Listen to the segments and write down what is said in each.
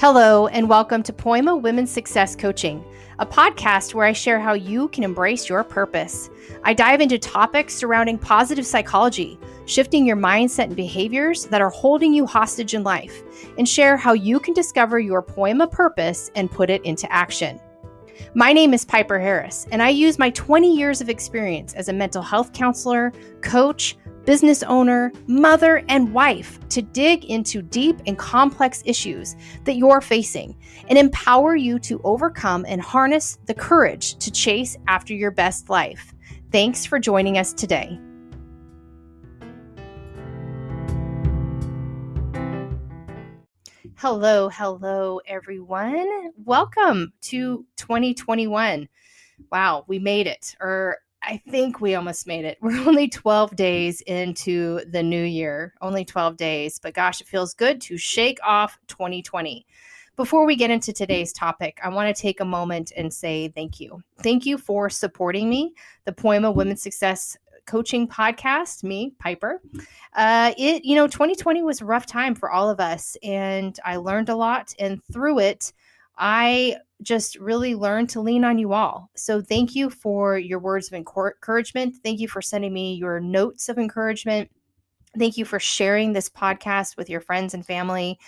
Hello, and welcome to Poema Women's Success Coaching, a podcast where I share how you can embrace your purpose. I dive into topics surrounding positive psychology, shifting your mindset and behaviors that are holding you hostage in life, and share how you can discover your poema purpose and put it into action. My name is Piper Harris, and I use my 20 years of experience as a mental health counselor, coach, business owner, mother, and wife to dig into deep and complex issues that you're facing and empower you to overcome and harness the courage to chase after your best life. Thanks for joining us today. Hello, everyone. Welcome to 2021. Wow, we made it, or I think we almost made it. We're only 12 days into the new year, only 12 days, but gosh, it feels good to shake off 2020. Before we get into today's topic, I want to take a moment and say thank you. Thank you for supporting me, the Poema Women's Success Coaching Podcast, me, Piper. 2020 was a rough time for all of us, and I learned a lot, and through it, I just really learned to lean on you all. So thank you for your words of encouragement. Thank you for sending me your notes of encouragement. Thank you for sharing this podcast with your friends and family.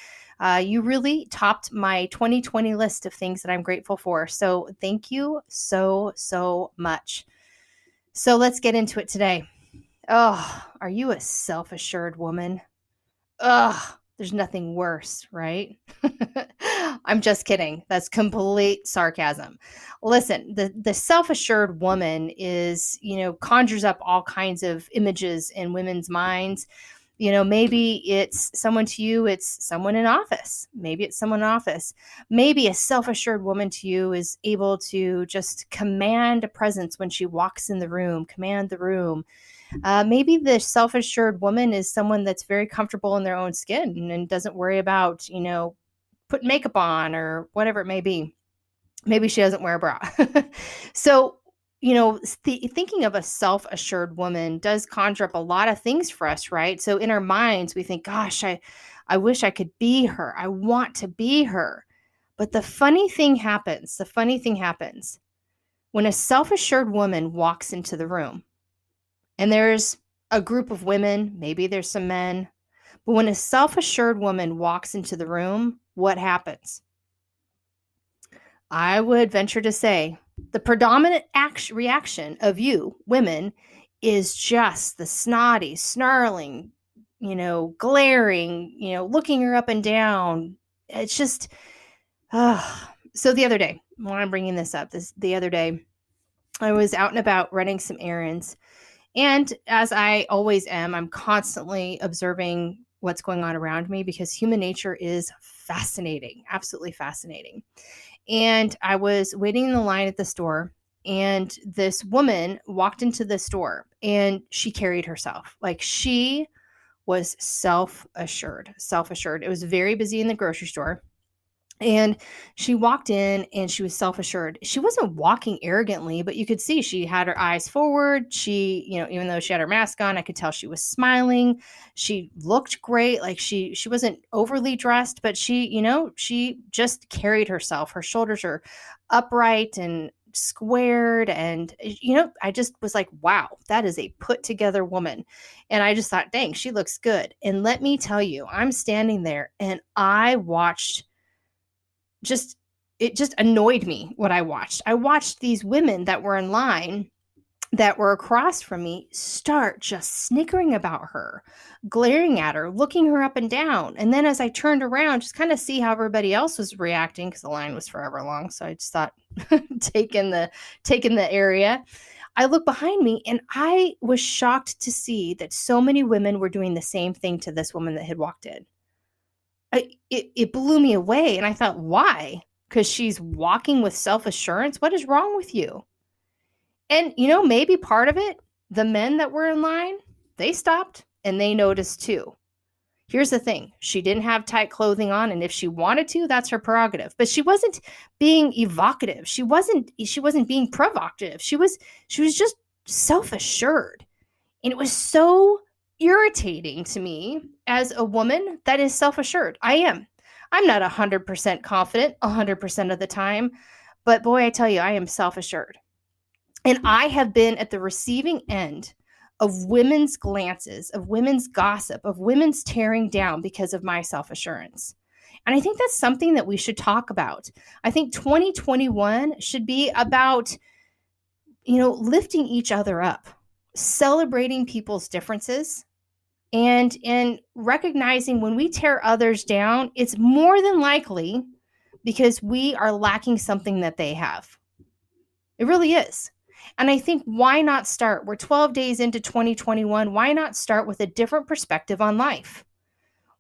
You really topped my 2020 list of things that I'm grateful for. So thank you so much. So let's get into it today. Oh, are you a self-assured woman? There's nothing worse, right? I'm just kidding. That's complete sarcasm. Listen, the self-assured woman is, conjures up all kinds of images in women's minds. Maybe it's someone to you, it's someone in office. Maybe it's someone in office. Maybe a self-assured woman to you is able to just command a presence when she walks in the room, command the room. Maybe the self-assured woman is someone that's very comfortable in their own skin and doesn't worry about, putting makeup on or whatever it may be. Maybe she doesn't wear a bra. So, thinking of a self-assured woman does conjure up a lot of things for us, right? So in our minds, we think, gosh, I wish I could be her. I want to be her. But the funny thing happens when a self-assured woman walks into the room. And there's a group of women, maybe there's some men, but when a self-assured woman walks into the room, what happens? I would venture to say the predominant reaction of you, women, is just the snotty, snarling, glaring, looking her up and down. It's just, So the other day, when I'm bringing this up, the other day, I was out and about running some errands. And as I always am, I'm constantly observing what's going on around me because human nature is fascinating, absolutely fascinating. And I was waiting in the line at the store, and this woman walked into the store, and she carried herself like she was self-assured. It was very busy in the grocery store. And she walked in and she was self-assured. She wasn't walking arrogantly, but you could see she had her eyes forward. She, even though she had her mask on, I could tell she was smiling. She looked great. Like she wasn't overly dressed, but she just carried herself. Her shoulders are upright and squared. And, I just was like, wow, that is a put together woman. And I just thought, dang, she looks good. And let me tell you, I'm standing there and I watched it just annoyed me what I watched. I watched these women that were in line that were across from me start just snickering about her, glaring at her, looking her up and down. And then as I turned around, just kind of see how everybody else was reacting because the line was forever long. So I just thought taking the area. I looked behind me and I was shocked to see that so many women were doing the same thing to this woman that had walked in. It blew me away. And I thought, why? Because she's walking with self-assurance? What is wrong with you? And, maybe part of it, the men that were in line, they stopped and they noticed too. Here's the thing. She didn't have tight clothing on. And if she wanted to, that's her prerogative. But she wasn't being evocative. She wasn't being provocative. She was just self-assured. And it was so irritating to me as a woman that is self-assured. I am. I'm not 100% confident 100% of the time, but boy, I tell you, I am self-assured. And I have been at the receiving end of women's glances, of women's gossip, of women's tearing down because of my self-assurance. And I think that's something that we should talk about. I think 2021 should be about, lifting each other up, celebrating people's differences, and recognizing when we tear others down, it's more than likely because we are lacking something that they have. It really is. And I think, why not start? We're 12 days into 2021. Why not start with a different perspective on life?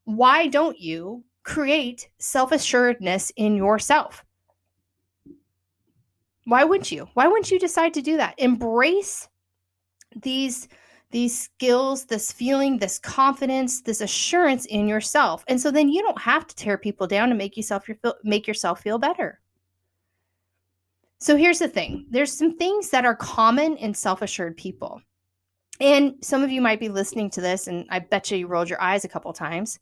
Why don't you create self-assuredness in yourself? Why wouldn't you? Why wouldn't you decide to do that? Embrace these skills, this feeling, this confidence, this assurance in yourself. And so then you don't have to tear people down to make yourself feel better. So here's the thing. There's some things that are common in self-assured people. And some of you might be listening to this, and I bet you rolled your eyes a couple times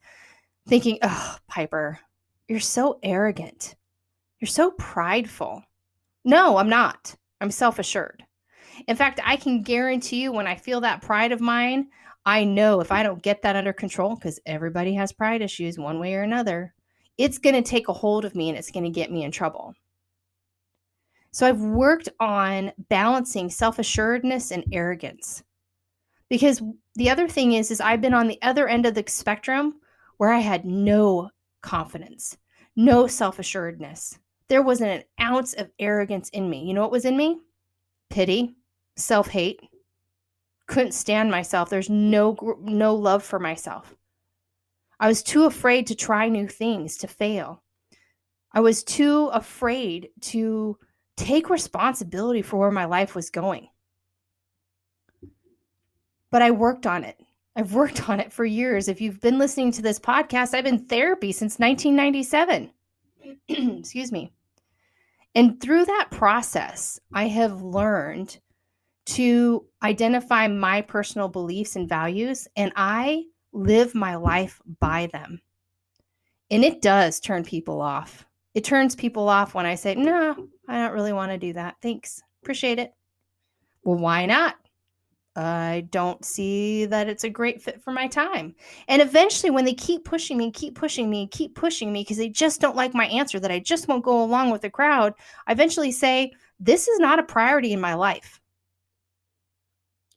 thinking, oh, Piper, you're so arrogant. You're so prideful. No, I'm not. I'm self-assured. In fact, I can guarantee you, when I feel that pride of mine, I know if I don't get that under control, because everybody has pride issues one way or another, it's going to take a hold of me and it's going to get me in trouble. So I've worked on balancing self-assuredness and arrogance. Because the other thing is I've been on the other end of the spectrum where I had no confidence, no self-assuredness. There wasn't an ounce of arrogance in me. You know what was in me? Pity, self-hate. Couldn't stand myself. There's no love for myself. I was too afraid to try new things, to fail. I was too afraid to take responsibility for where my life was going. But I worked on it. I've worked on it for years. If you've been listening to this podcast, I've been in therapy since 1997. Excuse me. And through that process, I have learned to identify my personal beliefs and values, and I live my life by them. And it does turn people off. It turns people off when I say, no, I don't really want to do that. Thanks. Appreciate it. Well, why not? I don't see that it's a great fit for my time. And eventually, when they keep pushing me, because they just don't like my answer, that I just won't go along with the crowd, I eventually say, this is not a priority in my life.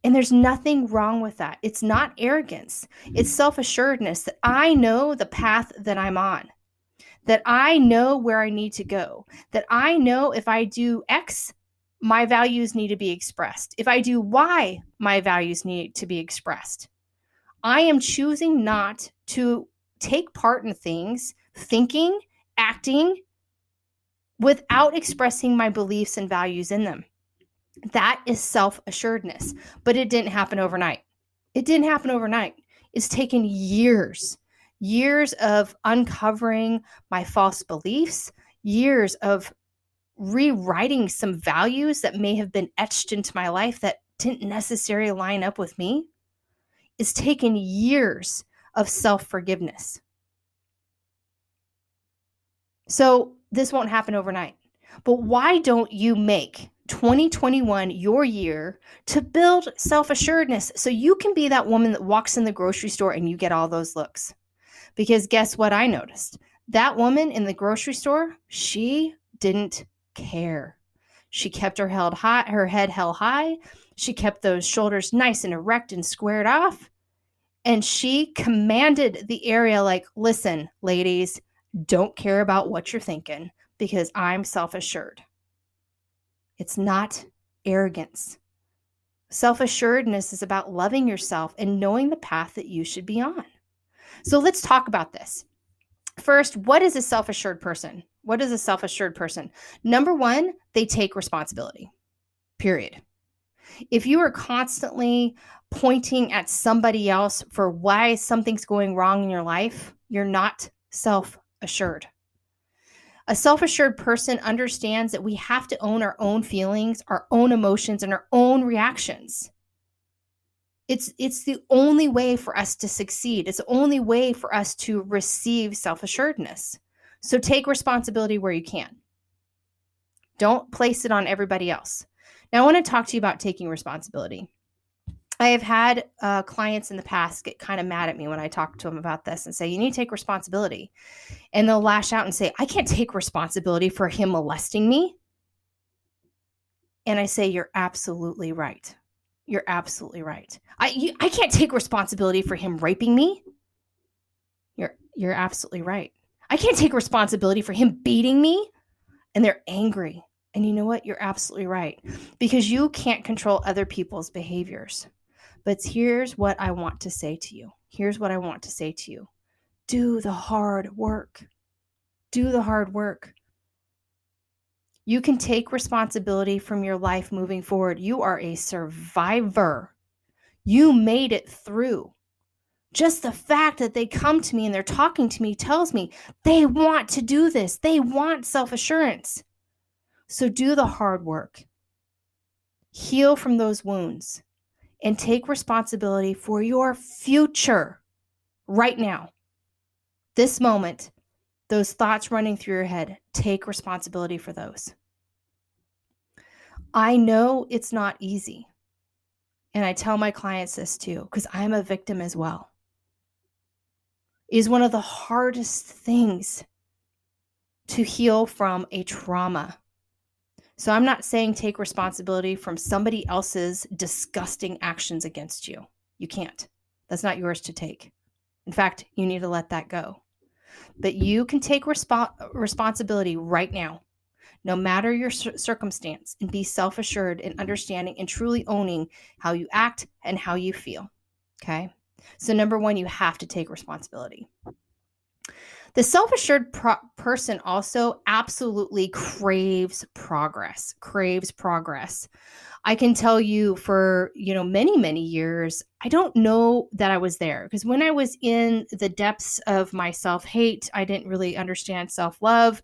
And there's nothing wrong with that. It's not arrogance. It's self-assuredness that I know the path that I'm on, that I know where I need to go, that I know if I do X, my values need to be expressed. If I do Y, my values need to be expressed. I am choosing not to take part in things, thinking, acting, without expressing my beliefs and values in them. That is self-assuredness, but it didn't happen overnight. It's taken years of uncovering my false beliefs, years of rewriting some values that may have been etched into my life that didn't necessarily line up with me. It's taken years of self-forgiveness. So this won't happen overnight. But why don't you make 2021 your year to build self-assuredness so you can be that woman that walks in the grocery store and you get all those looks? Because guess what I noticed? That woman in the grocery store, she didn't care. She kept her head held high. She kept those shoulders nice and erect and squared off. And she commanded the area like, listen, ladies, don't care about what you're thinking because I'm self-assured. It's not arrogance. Self-assuredness is about loving yourself and knowing the path that you should be on. So let's talk about this. First, what is a self-assured person? What is a self-assured person? Number one, they take responsibility, period. If you are constantly pointing at somebody else for why something's going wrong in your life, you're not self-assured. A self-assured person understands that we have to own our own feelings, our own emotions, and our own reactions. It's the only way for us to succeed. It's the only way for us to receive self-assuredness. So take responsibility where you can. Don't place it on everybody else. Now, I want to talk to you about taking responsibility. I have had clients in the past get kind of mad at me when I talk to them about this and say, you need to take responsibility. And they'll lash out and say, I can't take responsibility for him molesting me. And I say, you're absolutely right. You're absolutely right. I can't take responsibility for him raping me. You're absolutely right. I can't take responsibility for him beating me. And they're angry. And you know what? You're absolutely right. Because you can't control other people's behaviors. But here's what I want to say to you. Here's what I want to say to you. Do the hard work. Do the hard work. You can take responsibility from your life moving forward. You are a survivor. You made it through. Just the fact that they come to me and they're talking to me tells me they want to do this. They want self-assurance. So do the hard work. Heal from those wounds and take responsibility for your future right now. This moment, those thoughts running through your head, take responsibility for those. I know it's not easy. And I tell my clients this too, because I'm a victim as well. It is one of the hardest things to heal from a trauma. So I'm not saying take responsibility from somebody else's disgusting actions against you. You can't. That's not yours to take. In fact, you need to let that go. But you can take responsibility right now, no matter your circumstance, and be self-assured in understanding and truly owning how you act and how you feel. Okay? So number one, you have to take responsibility. The self-assured person also absolutely craves progress. I can tell you for, many, many years, I don't know that I was there, because when I was in the depths of my self-hate, I didn't really understand self-love.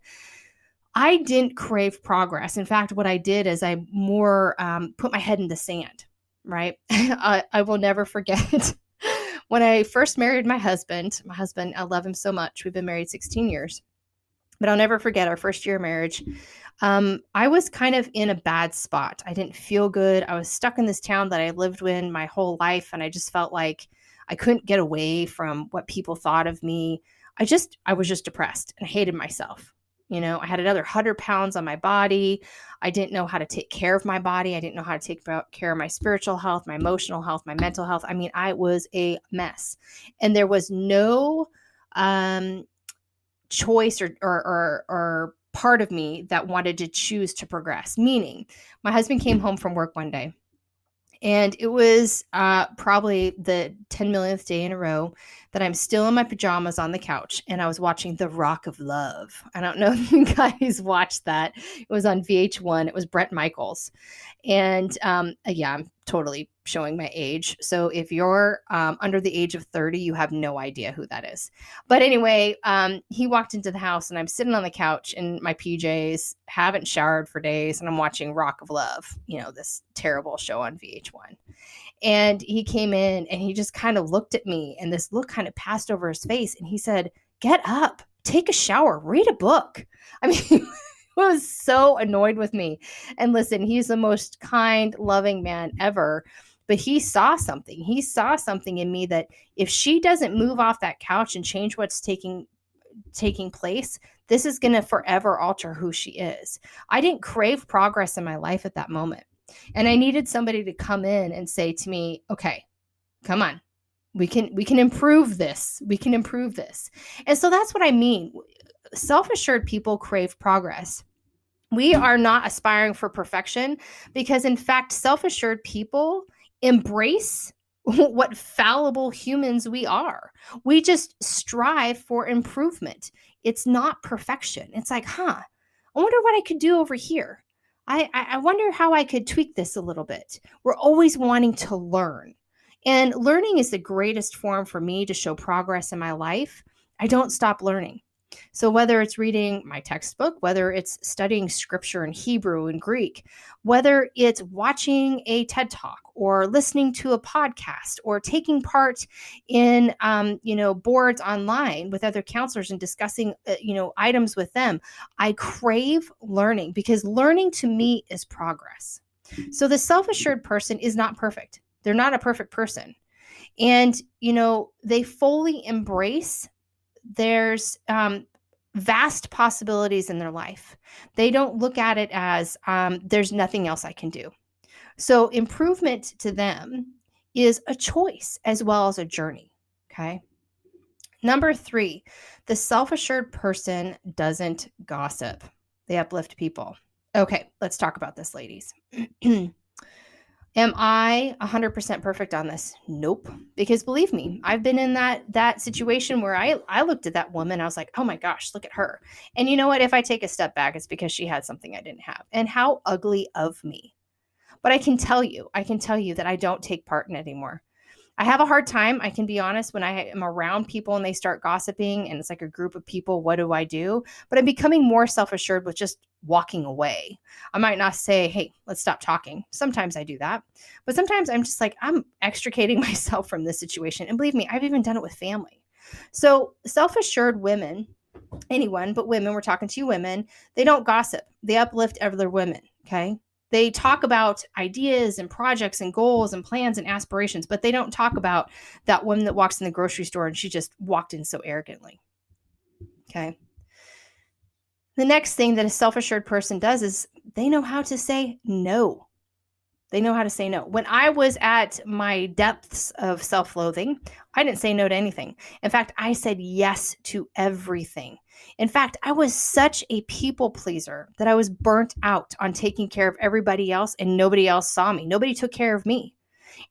I didn't crave progress. In fact, what I did is I more put my head in the sand, right? I will never forget when I first married my husband, I love him so much. We've been married 16 years, but I'll never forget our first year of marriage. I was kind of in a bad spot. I didn't feel good. I was stuck in this town that I lived in my whole life. And I just felt like I couldn't get away from what people thought of me. I was just depressed and hated myself. I had another 100 pounds on my body. I didn't know how to take care of my body. I didn't know how to take care of my spiritual health, my emotional health, my mental health. I mean, I was a mess. And there was no choice or part of me that wanted to choose to progress. Meaning, my husband came home from work one day, and it was probably the 10 millionth day in a row that I'm still in my pajamas on the couch, and I was watching The Rock of Love. I don't know if you guys watched that. It was on VH1. It was Bret Michaels. And yeah, I'm totally showing my age. So if you're under the age of 30, you have no idea who that is. But anyway, he walked into the house, and I'm sitting on the couch in my PJs, haven't showered for days, and I'm watching Rock of Love, this terrible show on VH1. And he came in and he just kind of looked at me, and this look kind of passed over his face. And he said, "Get up, take a shower, read a book." I mean, he was so annoyed with me. And listen, he's the most kind, loving man ever. But he saw something. He saw something in me that if she doesn't move off that couch and change what's taking place, this is going to forever alter who she is. I didn't crave progress in my life at that moment. And I needed somebody to come in and say to me, okay, come on, we can improve this. We can improve this. And so that's what I mean. Self-assured people crave progress. We are not aspiring for perfection, because in fact, self-assured people embrace what fallible humans we are. We just strive for improvement. It's not perfection. It's like, I wonder what I could do over here. I wonder how I could tweak this a little bit. We're always wanting to learn. And learning is the greatest form for me to show progress in my life. I don't stop learning. So whether it's reading my textbook, whether it's studying scripture in Hebrew and Greek, whether it's watching a TED Talk or listening to a podcast or taking part in, boards online with other counselors and discussing, items with them, I crave learning because learning to me is progress. So the self-assured person is not perfect. They're not a perfect person. And, they fully embrace there's vast possibilities in their life. They don't look at it as there's nothing else I can do. So improvement to them is a choice as well as a journey. Okay. Number 3, the self-assured person doesn't gossip. They uplift people. Okay, let's talk about this, ladies. Am I 100% perfect on this? Nope. Because believe me, I've been in that situation where I looked at that woman, I was like, oh my gosh, look at her. And you know what? If I take a step back, it's because she had something I didn't have. And how ugly of me. But I can tell you that I don't take part in it anymore. I have a hard time, I can be honest, when I am around people and they start gossiping and it's like a group of people, what do I do? But I'm becoming more self-assured with just walking away. I might not say, hey, let's stop talking. Sometimes I do that. But sometimes I'm just like, I'm extricating myself from this situation. And believe me, I've even done it with family. So self-assured women, anyone but women, we're talking to you women, they don't gossip. They uplift other women, okay? They talk about ideas and projects and goals and plans and aspirations, but they don't talk about that woman that walks in the grocery store and she just walked in so arrogantly. Okay. The next thing that a self-assured person does is they know how to say no. They know how to say no. When I was at my depths of self-loathing, I didn't say no to anything. In fact, I said yes to everything. In fact, I was such a people pleaser that I was burnt out on taking care of everybody else and nobody else saw me. Nobody took care of me.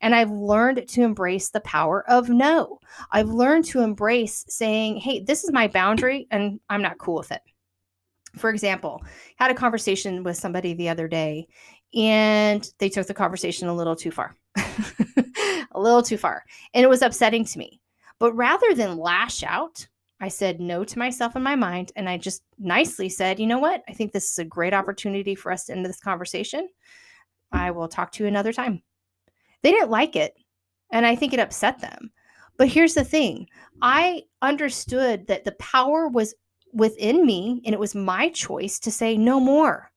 And I've learned to embrace the power of no. I've learned to embrace saying, hey, this is my boundary and I'm not cool with it. For example, I had a conversation with somebody the other day and they took the conversation a little too far, a little too far. And it was upsetting to me. But rather than lash out, I said no to myself in my mind. And I just nicely said, you know what? I think this is a great opportunity for us to end this conversation. I will talk to you another time. They didn't like it. And I think it upset them. But here's the thing. I understood that the power was within me and it was my choice to say no more.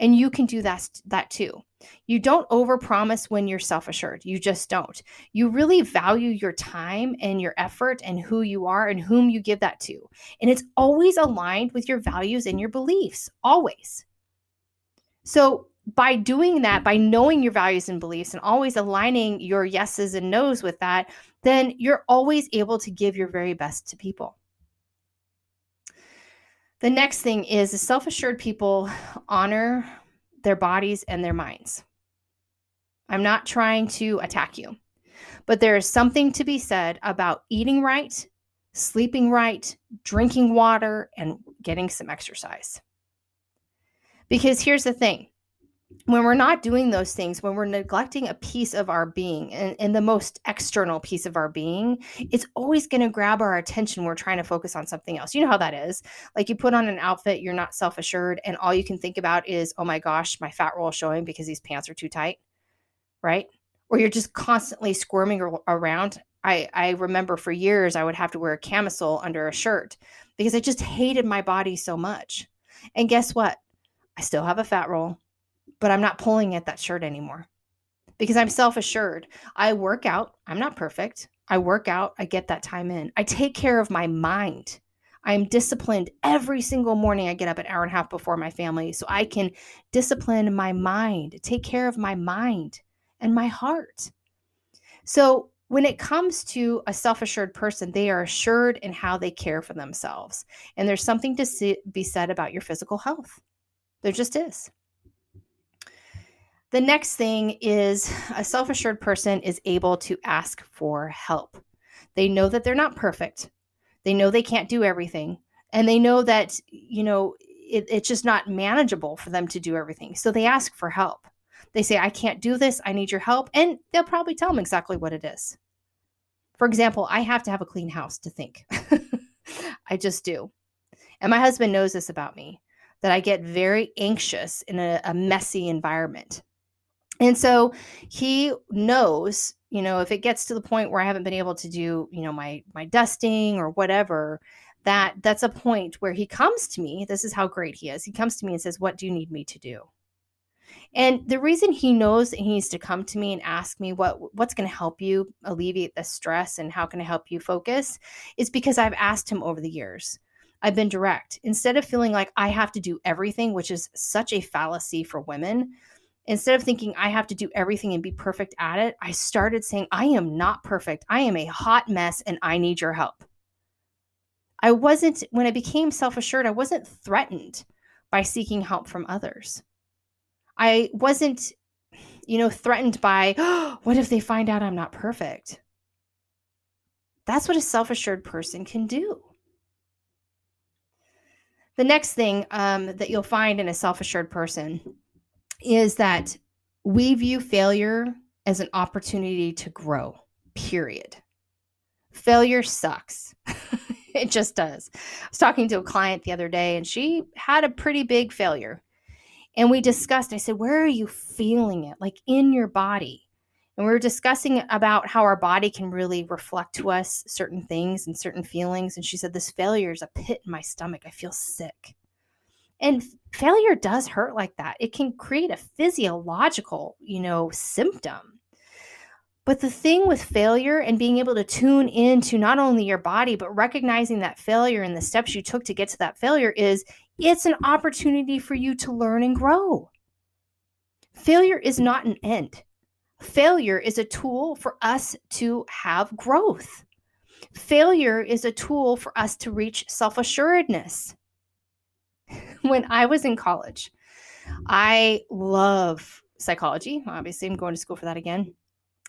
And you can do that too. You don't overpromise when you're self-assured. You just don't. You really value your time and your effort and who you are and whom you give that to. And it's always aligned with your values and your beliefs, always. So by doing that, by knowing your values and beliefs and always aligning your yeses and nos with that, then you're always able to give your very best to people. The next thing is the self-assured people honor their bodies and their minds. I'm not trying to attack you, but there is something to be said about eating right, sleeping right, drinking water, and getting some exercise. Because here's the thing. When we're not doing those things, when we're neglecting a piece of our being and the most external piece of our being, it's always going to grab our attention. We're trying to focus on something else. You know how that is. Like you put on an outfit, you're not self-assured, and all you can think about is, oh my gosh, my fat roll is showing because these pants are too tight, right? Or you're just constantly squirming around. I remember for years I would have to wear a camisole under a shirt because I just hated my body so much. And guess what? I still have a fat roll. But I'm not pulling at that shirt anymore because I'm self-assured. I work out. I'm not perfect. I work out. I get that time in. I take care of my mind. I'm disciplined every single morning. I get up an hour and a half before my family so I can discipline my mind, take care of my mind and my heart. So when it comes to a self-assured person, they are assured in how they care for themselves. And there's something to be said about your physical health. There just is. The next thing is a self-assured person is able to ask for help. They know that they're not perfect. They know they can't do everything. And they know that, it's just not manageable for them to do everything. So they ask for help. They say, I can't do this. I need your help. And they'll probably tell them exactly what it is. For example, I have to have a clean house to think. I just do. And my husband knows this about me, that I get very anxious in a messy environment. And so he knows, if it gets to the point where I haven't been able to do, my dusting or whatever, that's a point where he comes to me. This is how great he is. He comes to me and says, "What do you need me to do?" And the reason he knows that he needs to come to me and ask me what's going to help you alleviate the stress and how can I help you focus is because I've asked him over the years. I've been direct. Instead of feeling like I have to do everything, which is such a fallacy for women, instead of thinking I have to do everything and be perfect at it, I started saying, I am not perfect. I am a hot mess and I need your help. When I became self-assured, I wasn't threatened by seeking help from others. I wasn't, threatened by, what if they find out I'm not perfect? That's what a self-assured person can do. The next thing that you'll find in a self-assured person is that we view failure as an opportunity to grow, period. Failure sucks. It just does. I was talking to a client the other day and she had a pretty big failure. And we discussed, I said, where are you feeling it? Like in your body. And we were discussing about how our body can really reflect to us certain things and certain feelings. And she said, this failure is a pit in my stomach. I feel sick. And failure does hurt like that. It can create a physiological, symptom. But the thing with failure and being able to tune into not only your body, but recognizing that failure and the steps you took to get to that failure is it's an opportunity for you to learn and grow. Failure is not an end. Failure is a tool for us to have growth. Failure is a tool for us to reach self-assuredness. When I was in college, I love psychology. Obviously, I'm going to school for that again.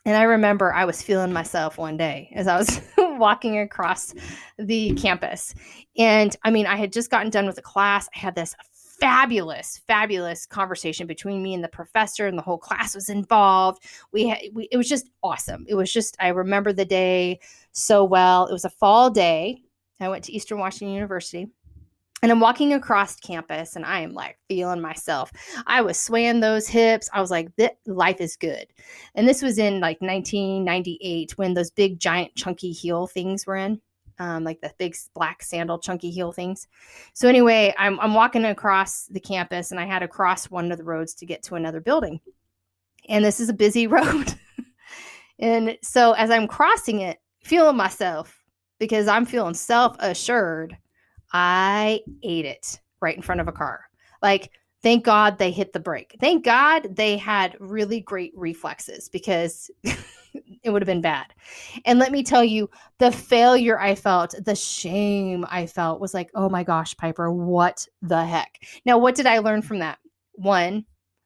And I remember I was feeling myself one day as I was walking across the campus. And I had just gotten done with the class. I had this fabulous, fabulous conversation between me and the professor, and the whole class was involved. It was just awesome. It was just, I remember the day so well. It was a fall day. I went to Eastern Washington University. And I'm walking across campus and I am like feeling myself. I was swaying those hips. I was like, life is good. And this was in like 1998 when those big giant chunky heel things were in, like the big black sandal chunky heel things. So anyway, I'm walking across the campus and I had to cross one of the roads to get to another building. And this is a busy road. And so as I'm crossing it, feeling myself because I'm feeling self-assured, I ate it right in front of a car. Like, thank God they hit the brake. Thank God they had really great reflexes because it would have been bad. And let me tell you, the failure I felt, the shame I felt was like, oh my gosh, Piper, what the heck? Now, what did I learn from that? One,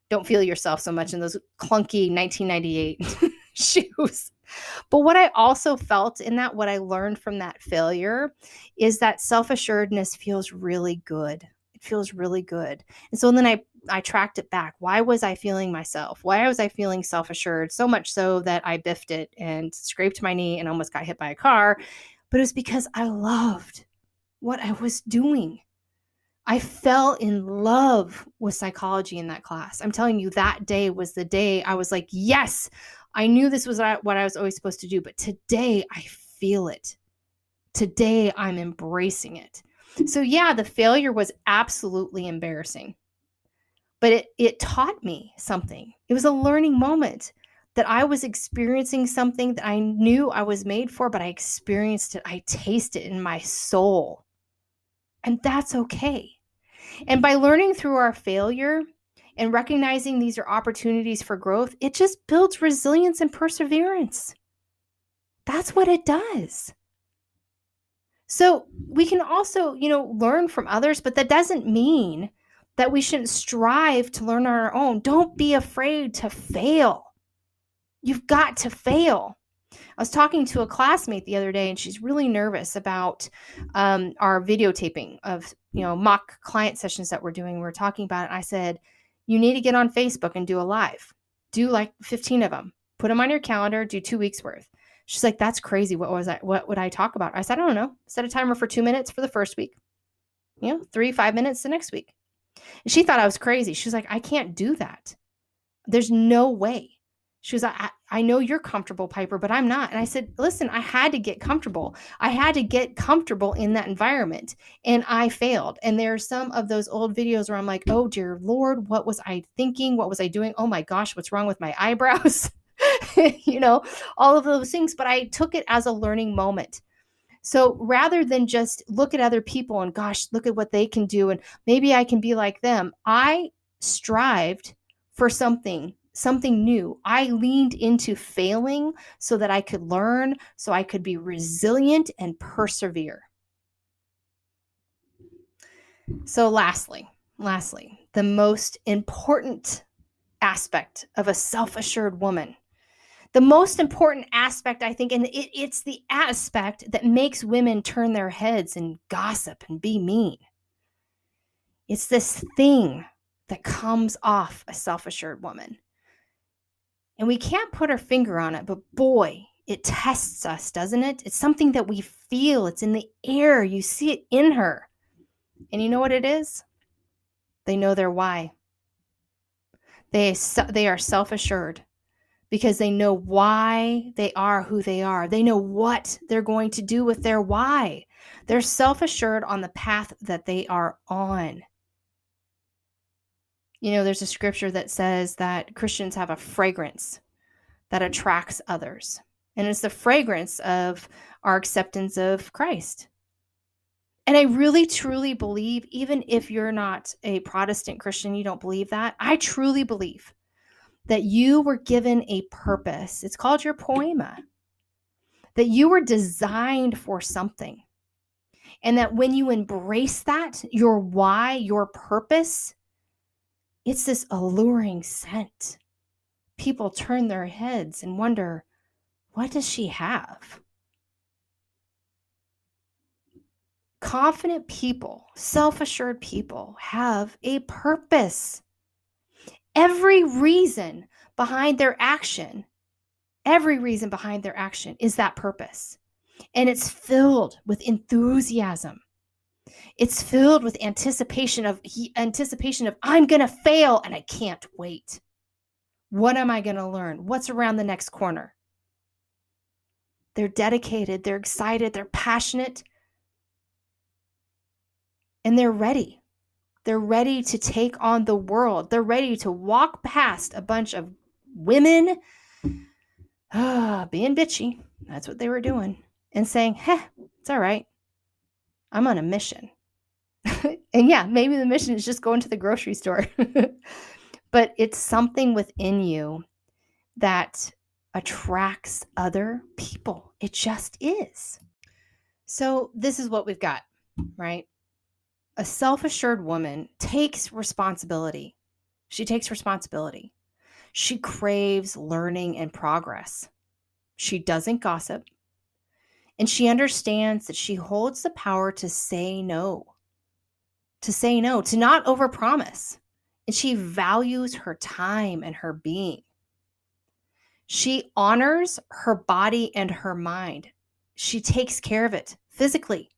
don't feel yourself so much in those clunky 1998 shoes. But what I also felt in that, what I learned from that failure is that self-assuredness feels really good. It feels really good. And so then I tracked it back. Why was I feeling myself? Why was I feeling self-assured? So much so that I biffed it and scraped my knee and almost got hit by a car. But it was because I loved what I was doing. I fell in love with psychology in that class. I'm telling you, that day was the day I was like, yes, I knew this was what I was always supposed to do, but today I feel it. Today I'm embracing it. So yeah, the failure was absolutely embarrassing, but it taught me something. It was a learning moment that I was experiencing something that I knew I was made for, but I experienced it. I tasted it in my soul. And that's okay. And by learning through our failure and recognizing these are opportunities for growth, it just builds resilience and perseverance. That's what it does. So we can also, learn from others, but that doesn't mean that we shouldn't strive to learn on our own. Don't be afraid to fail. You've got to fail. I was talking to a classmate the other day, and she's really nervous about our videotaping of, mock client sessions that we're doing. We're talking about it. And I said, you need to get on Facebook and do a live. Do like 15 of them. Put them on your calendar. Do 2 weeks worth. She's like, that's crazy. What would I talk about? I said, I don't know. Set a timer for 2 minutes for the first week. 3-5 minutes the next week. And she thought I was crazy. She was like, I can't do that. There's no way. She was like, I know you're comfortable, Piper, but I'm not. And I said, listen, I had to get comfortable. I had to get comfortable in that environment, and I failed. And there are some of those old videos where I'm like, oh, dear Lord, what was I thinking? What was I doing? Oh my gosh, what's wrong with my eyebrows? All of those things. But I took it as a learning moment. So rather than just look at other people and gosh, look at what they can do, and maybe I can be like them, I strived for something new. I leaned into failing so that I could learn, so I could be resilient and persevere. So lastly, the most important aspect of a self-assured woman, the most important aspect, I think, and it's the aspect that makes women turn their heads and gossip and be mean. It's this thing that comes off a self-assured woman. And we can't put our finger on it, but boy, it tests us, doesn't it? It's something that we feel. It's in the air. You see it in her. And you know what it is? They know their why. They are self-assured because they know why they are who they are. They know what they're going to do with their why. They're self-assured on the path that they are on. There's a scripture that says that Christians have a fragrance that attracts others. And it's the fragrance of our acceptance of Christ. And I really, truly believe, even if you're not a Protestant Christian, you don't believe that, I truly believe that you were given a purpose. It's called your poema. That you were designed for something. And that when you embrace that, your why, your purpose, it's this alluring scent. People turn their heads and wonder, what does she have? Confident people, self-assured people have a purpose. Every reason behind their action is that purpose. And it's filled with enthusiasm. It's filled with anticipation of I'm going to fail and I can't wait. What am I going to learn? What's around the next corner? They're dedicated, they're excited, they're passionate, and they're ready. They're ready to take on the world. They're ready to walk past a bunch of women being bitchy. That's what they were doing. And saying, it's all right. I'm on a mission. And yeah, maybe the mission is just going to the grocery store. But it's something within you that attracts other people. It just is. So this is what we've got, right? A self-assured woman takes responsibility. She takes responsibility. She craves learning and progress. She doesn't gossip. And she understands that she holds the power to say no, to not overpromise. And she values her time and her being. She honors her body and her mind. She takes care of it physically,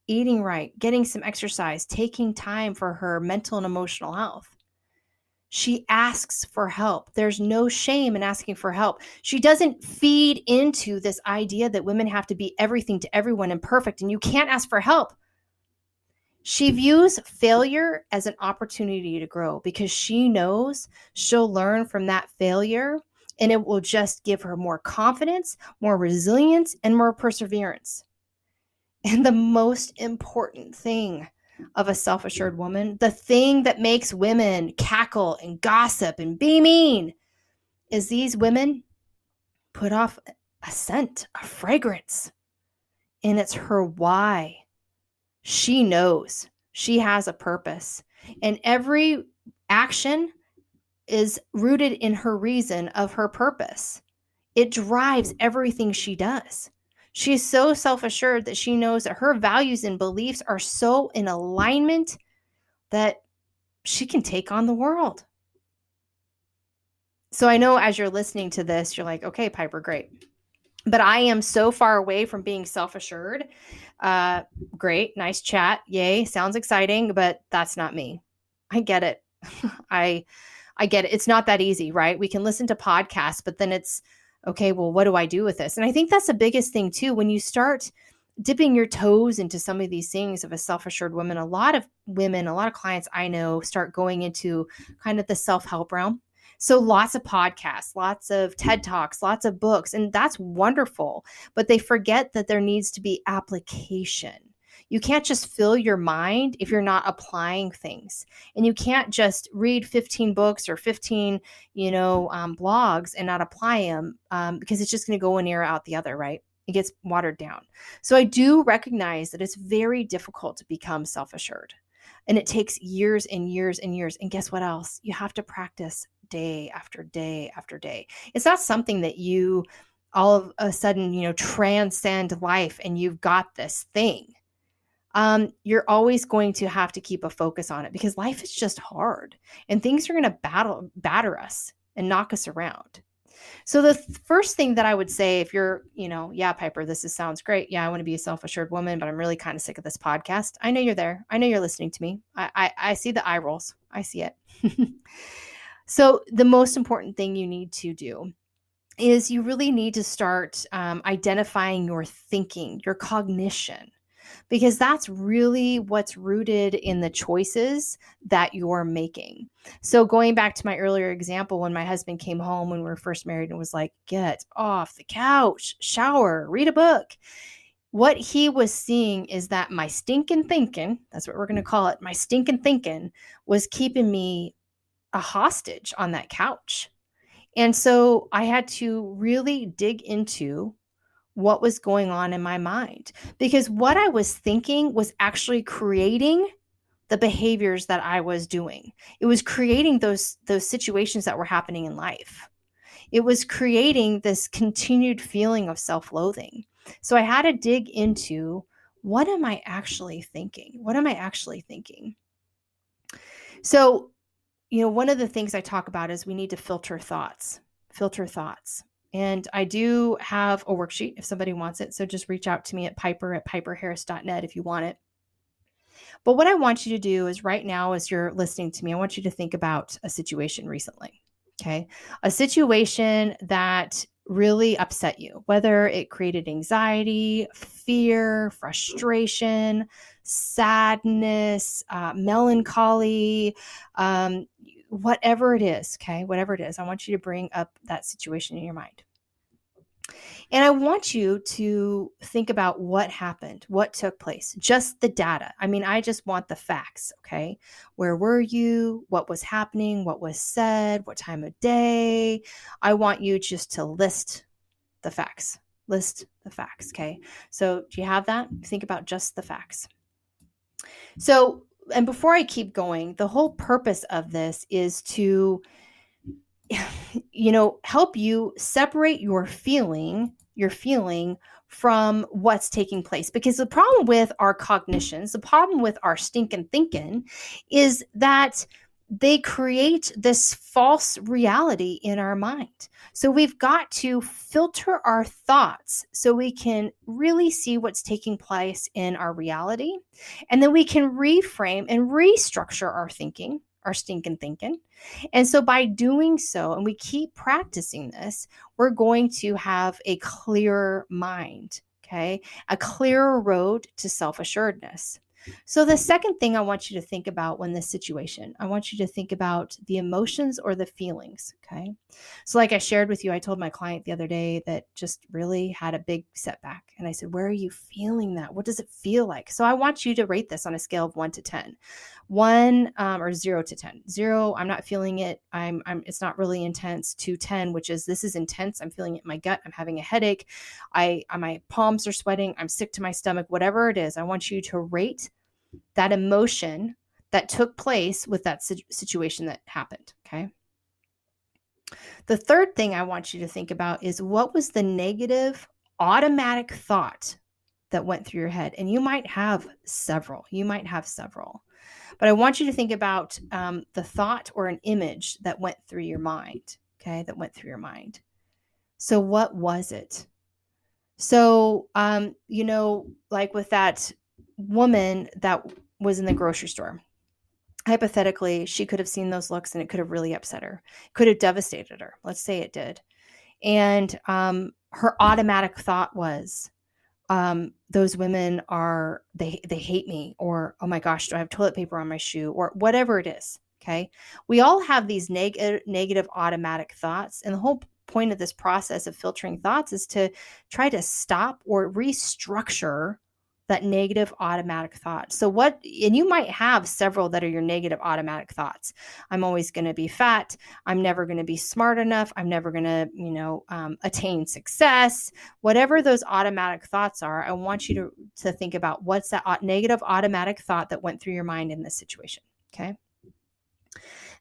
eating right, getting some exercise, taking time for her mental and emotional health. She asks for help. There's no shame in asking for help. She doesn't feed into this idea that women have to be everything to everyone and perfect, and you can't ask for help. She views failure as an opportunity to grow because she knows she'll learn from that failure, and it will just give her more confidence, more resilience, and more perseverance. And the most important thing of a self-assured woman, the thing that makes women cackle and gossip and be mean, is these women put off a scent, a fragrance, and it's her why. She knows she has a purpose, and every action is rooted in her reason of her purpose. It drives everything she does. She's so self-assured that she knows that her values and beliefs are so in alignment that she can take on the world. So I know as you're listening to this, you're like, okay, Piper, great. But I am so far away from being self-assured. Great, nice chat. Yay, sounds exciting, but that's not me. I get it. I I get it. It's not that easy, right? We can listen to podcasts, but then it's okay, well, what do I do with this? And I think that's the biggest thing too. When you start dipping your toes into some of these things of a self-assured woman, a lot of women, a lot of clients I know start going into kind of the self-help realm. So lots of podcasts, lots of TED Talks, lots of books, and that's wonderful. But they forget that there needs to be application. You can't just fill your mind if you're not applying things. And you can't just read 15 books or 15, blogs and not apply them because it's just going to go one ear out the other, right? It gets watered down. So I do recognize that it's very difficult to become self-assured. And it takes years and years and years. And guess what else? You have to practice day after day after day. It's not something that you all of a sudden, transcend life and you've got this thing. You're always going to have to keep a focus on it because life is just hard and things are going to batter us and knock us around. So the first thing that I would say, if you're, yeah, Piper, sounds great. Yeah, I want to be a self-assured woman, but I'm really kind of sick of this podcast. I know you're there. I know you're listening to me. I see the eye rolls. I see it. So the most important thing you need to do is you really need to start identifying your thinking, your cognition, because that's really what's rooted in the choices that you're making. So going back to my earlier example, when my husband came home when we were first married and was like, get off the couch, shower, read a book. What he was seeing is that my stinking thinking, that's what we're going to call it, my stinking thinking was keeping me a hostage on that couch. And so I had to really dig into what was going on in my mind, because what I was thinking was actually creating the behaviors that I was doing. It was creating those situations that were happening in life. It was creating this continued feeling of self-loathing. So I had to dig into, what am I actually thinking? What am I actually thinking? So, one of the things I talk about is we need to filter thoughts. And I do have a worksheet if somebody wants it. So just reach out to me at piper@piperharris.net if you want it. But what I want you to do is right now, as you're listening to me, I want you to think about a situation recently. Okay. A situation that really upset you, whether it created anxiety, fear, frustration, sadness, melancholy, whatever it is. Okay. Whatever it is, I want you to bring up that situation in your mind. And I want you to think about what happened, what took place, just the data. I mean, I just want the facts, okay? Where were you? What was happening? What was said? What time of day? I want you just to list the facts. List the facts, okay? So do you have that? Think about just the facts. So, and before I keep going, the whole purpose of this is to help you separate your feeling from what's taking place. Because the problem with our cognitions, the problem with our stinking thinking is that they create this false reality in our mind. So we've got to filter our thoughts so we can really see what's taking place in our reality. And then we can reframe and restructure our thinking, our stinking thinking. And so by doing so, and we keep practicing this, we're going to have a clearer mind, okay? A clearer road to self-assuredness. So the second thing I want you to think about when this situation, I want you to think about the emotions or the feelings, okay? So like I shared with you, I told my client the other day that just really had a big setback. And I said, where are you feeling that? What does it feel like? So I want you to rate this on a scale of 1 to 10. 1 or 0 to 10. 0, I'm not feeling it. It's not really intense. To 10, which is this is intense. I'm feeling it in my gut. I'm having a headache. My palms are sweating. I'm sick to my stomach. Whatever it is, I want you to rate that emotion that took place with that situation that happened. Okay. The third thing I want you to think about is, what was the negative automatic thought that went through your head? And you might have several. But I want you to think about the thought or an image that went through your mind. Okay. That went through your mind. So what was it? So, like with that woman that was in the grocery store, hypothetically, she could have seen those looks and it could have really upset her, could have devastated her. Let's say it did. And her automatic thought was, those women they hate me, or, oh my gosh, do I have toilet paper on my shoe, or whatever it is. Okay. We all have these negative automatic thoughts. And the whole point of this process of filtering thoughts is to try to stop or restructure that negative automatic thought. And you might have several that are your negative automatic thoughts. I'm always going to be fat. I'm never going to be smart enough. I'm never going to, attain success. Whatever those automatic thoughts are, I want you to think about what's that negative automatic thought that went through your mind in this situation. Okay.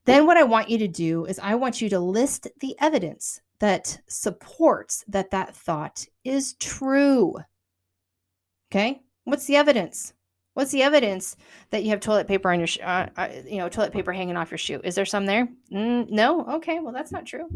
Then what I want you to do is I want you to list the evidence that supports that thought is true. Okay. What's the evidence? What's the evidence that you have toilet paper on your, toilet paper hanging off your shoe? Is there some there? No. Okay. Well, that's not true.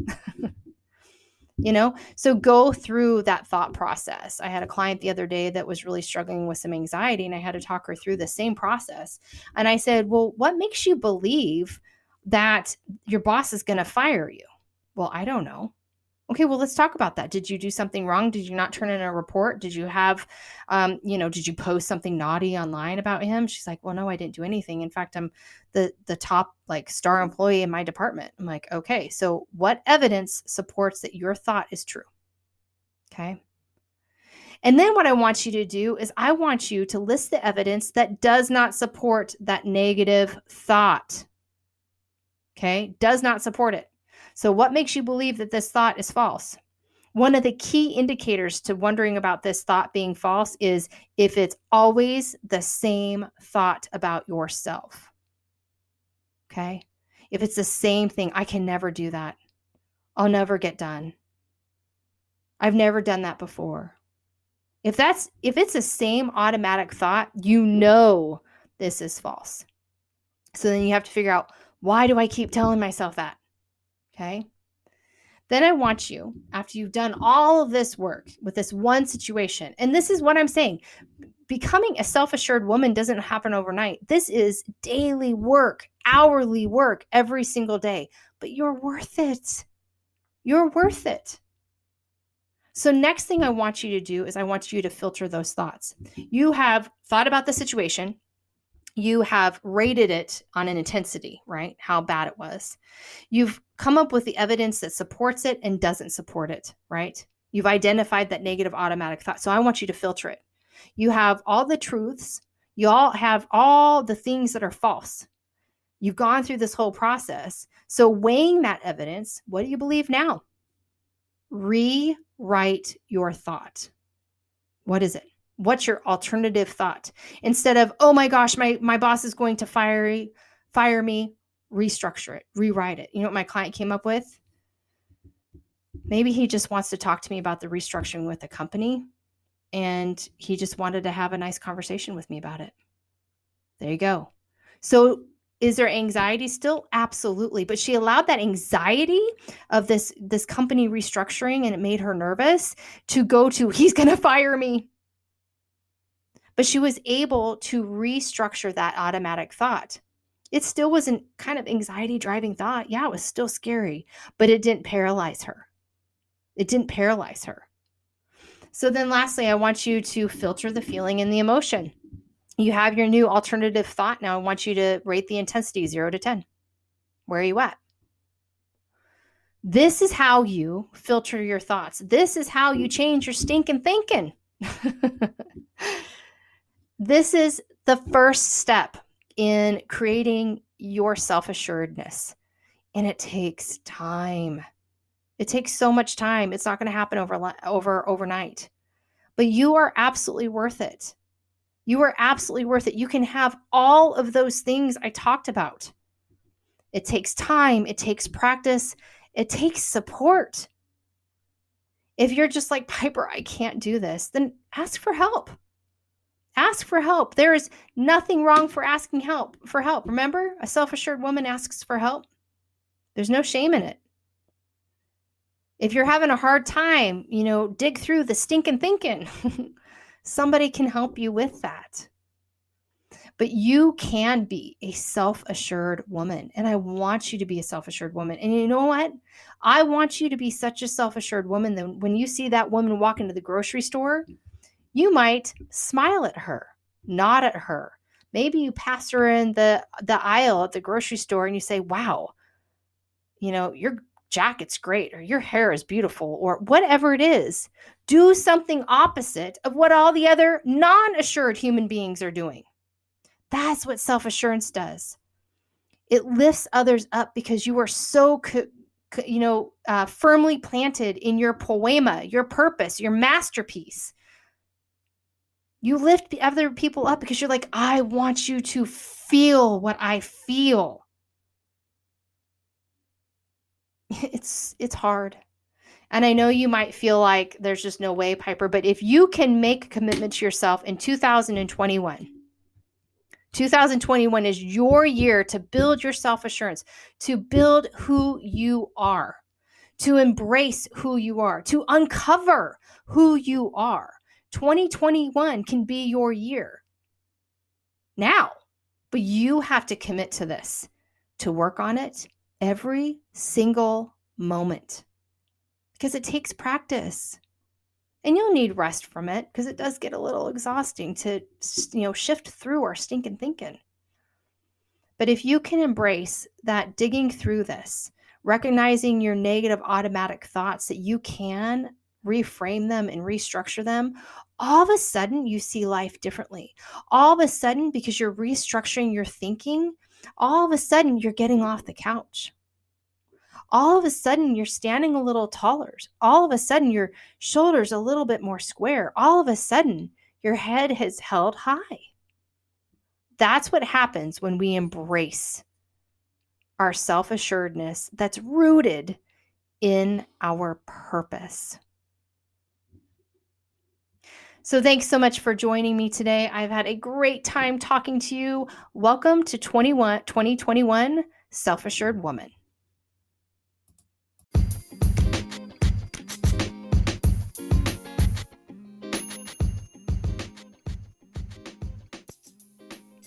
So go through that thought process. I had a client the other day that was really struggling with some anxiety, and I had to talk her through the same process. And I said, well, what makes you believe that your boss is going to fire you? Well, I don't know. Okay, well, let's talk about that. Did you do something wrong? Did you not turn in a report? Did you have, did you post something naughty online about him? She's like, well, no, I didn't do anything. In fact, I'm the top star employee in my department. I'm like, okay, so what evidence supports that your thought is true? Okay. And then what I want you to do is I want you to list the evidence that does not support that negative thought. Okay, does not support it. So what makes you believe that this thought is false? One of the key indicators to wondering about this thought being false is if it's always the same thought about yourself. Okay? If it's the same thing, I can never do that. I'll never get done. I've never done that before. If it's the same automatic thought, this is false. So then you have to figure out, why do I keep telling myself that? Okay. Then I want you, after you've done all of this work with this one situation, and this is what I'm saying, becoming a self-assured woman doesn't happen overnight. This is daily work, hourly work, every single day, but you're worth it. You're worth it. So next thing I want you to do is I want you to filter those thoughts. You have thought about the situation. You have rated it on an intensity, right? How bad it was. You've come up with the evidence that supports it and doesn't support it, right? You've identified that negative automatic thought. So I want you to filter it. You have all the truths. You all have all the things that are false. You've gone through this whole process. So weighing that evidence, what do you believe now? Rewrite your thought. What is it? What's your alternative thought? Instead of, oh my gosh, my boss is going to fire me, restructure it, rewrite it. You know what my client came up with? Maybe he just wants to talk to me about the restructuring with the company, and he just wanted to have a nice conversation with me about it. There you go. So is there anxiety still? Absolutely. But she allowed that anxiety of this company restructuring, and it made her nervous, to go to, he's going to fire me. But she was able to restructure that automatic thought. It still was a kind of anxiety driving thought. Yeah, it was still scary, but it didn't paralyze her. It didn't paralyze her. So then lastly, I want you to filter the feeling and the emotion. You have your new alternative thought. Now I want you to rate the intensity 0 to 10. Where are you at? This is how you filter your thoughts. This is how you change your stinking thinking. This is the first step in creating your self-assuredness. And it takes time. It takes so much time. It's not going to happen overnight. But you are absolutely worth it. You are absolutely worth it. You can have all of those things I talked about. It takes time. It takes practice. It takes support. If you're just like, Piper, I can't do this, then ask for help. Ask for help. There is nothing wrong for asking for help. Remember, a self-assured woman asks for help. There's no shame in it. If you're having a hard time, dig through the stinking thinking. Somebody can help you with that. But you can be a self-assured woman. And I want you to be a self-assured woman. And you know what? I want you to be such a self-assured woman that when you see that woman walk into the grocery store, you might smile at her, nod at her. Maybe you pass her in the aisle at the grocery store and you say, wow, your jacket's great, or your hair is beautiful, or whatever it is. Do something opposite of what all the other non-assured human beings are doing. That's what self-assurance does. It lifts others up because you are so, firmly planted in your poema, your purpose, your masterpiece. You lift other people up because you're like, I want you to feel what I feel. It's hard. And I know you might feel like there's just no way, Piper, but if you can make a commitment to yourself in 2021, 2021 is your year to build your self-assurance, to build who you are, to embrace who you are, to uncover who you are. 2021 can be your year now, but you have to commit to this, to work on it every single moment, because it takes practice. And you'll need rest from it because it does get a little exhausting to, shift through our stinking thinking. But if you can embrace that digging through this, recognizing your negative automatic thoughts, that you can reframe them and restructure them, all of a sudden you see life differently. All of a sudden, because you're restructuring your thinking, all of a sudden you're getting off the couch. All of a sudden you're standing a little taller. All of a sudden your shoulders a little bit more square. All of a sudden your head has held high. That's what happens when we embrace our self-assuredness that's rooted in our purpose. So thanks so much for joining me today. I've had a great time talking to you. Welcome to 2021 Self-Assured Woman.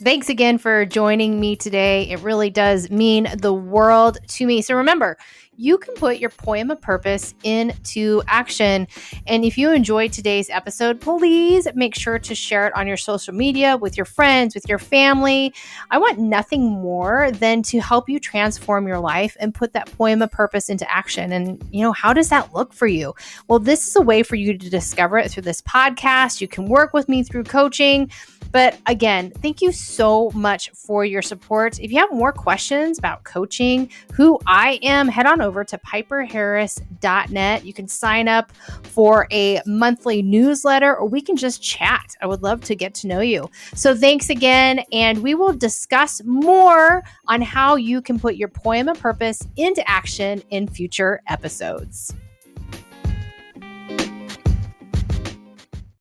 Thanks again for joining me today. It really does mean the world to me. So remember, you can put your poem of purpose into action. And if you enjoyed today's episode, please make sure to share it on your social media with your friends, with your family. I want nothing more than to help you transform your life and put that poem of purpose into action. And, how does that look for you? Well, this is a way for you to discover it through this podcast. You can work with me through coaching. But again, thank you so much for your support. If you have more questions about coaching, who I am, head on over to piperharris.net. You can sign up for a monthly newsletter, or we can just chat. I would love to get to know you. So thanks again, and we will discuss more on how you can put your poem of purpose into action in future episodes.